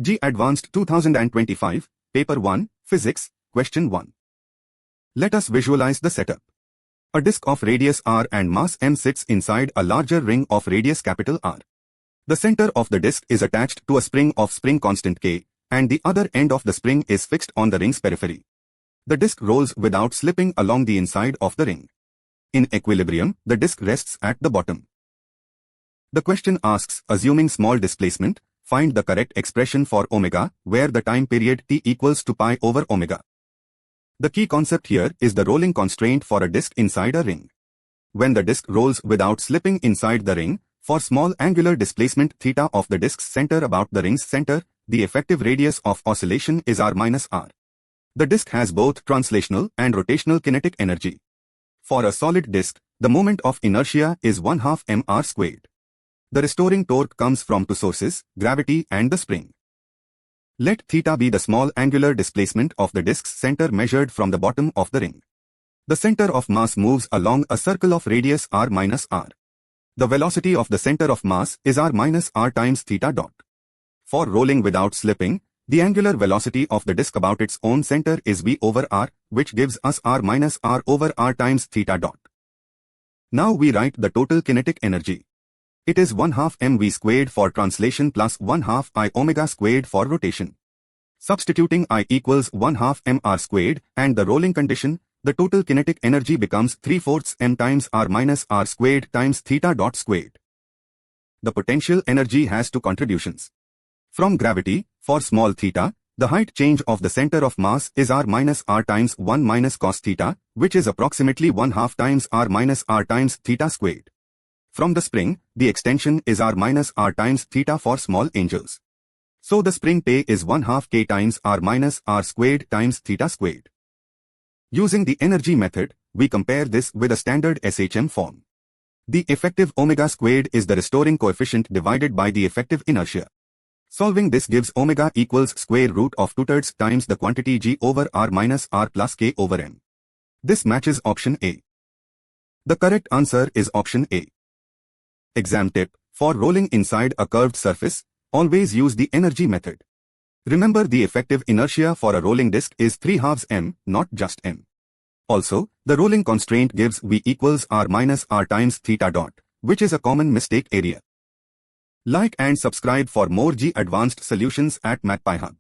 JEE Advanced 2025, Paper 1, Physics, Question 1. Let us visualize the setup. A disk of radius r and mass m sits inside a larger ring of radius capital R. The center of the disk is attached to a spring of spring constant K, and the other end of the spring is fixed on the ring's periphery. The disk rolls without slipping along the inside of the ring. In equilibrium, the disk rests at the bottom. The question asks, assuming small displacement, find the correct expression for omega, where the time period t equals to pi over omega. The key concept here is the rolling constraint for a disk inside a ring. When the disk rolls without slipping inside the ring, for small angular displacement theta of the disk's center about the ring's center, the effective radius of oscillation is r minus r. The disk has both translational and rotational kinetic energy. For a solid disk, the moment of inertia is 1/2 mr squared. The restoring torque comes from two sources, gravity and the spring. Let theta be the small angular displacement of the disk's center measured from the bottom of the ring. The center of mass moves along a circle of radius r minus r. The velocity of the center of mass is r minus r times theta dot. For rolling without slipping, the angular velocity of the disk about its own center is v over r, which gives us r minus r over r times theta dot. Now we write the total kinetic energy. It is 1/2 mv squared for translation plus 1/2 I omega squared for rotation. Substituting I equals 1/2 mr squared and the rolling condition, the total kinetic energy becomes 3/4 m times r minus r squared times theta dot squared. The potential energy has two contributions. From gravity, for small theta, the height change of the center of mass is r minus r times 1 minus cos theta, which is approximately 1/2 times r minus r times theta squared. From the spring, the extension is r minus r times theta for small angels. So the spring pay is 1/2 k times r minus r squared times theta squared. Using the energy method, we compare this with a standard SHM form. The effective omega squared is the restoring coefficient divided by the effective inertia. Solving this gives omega equals square root of 2/3 times the quantity g over r minus r plus k over m. This matches option A. The correct answer is option A. Exam tip: for rolling inside a curved surface, always use the energy method. Remember, the effective inertia for a rolling disk is 3/2 m, not just m. Also, the rolling constraint gives v equals r minus r times theta dot, which is a common mistake area. Like and subscribe for more JEE Advanced solutions at MAGPIEHUB.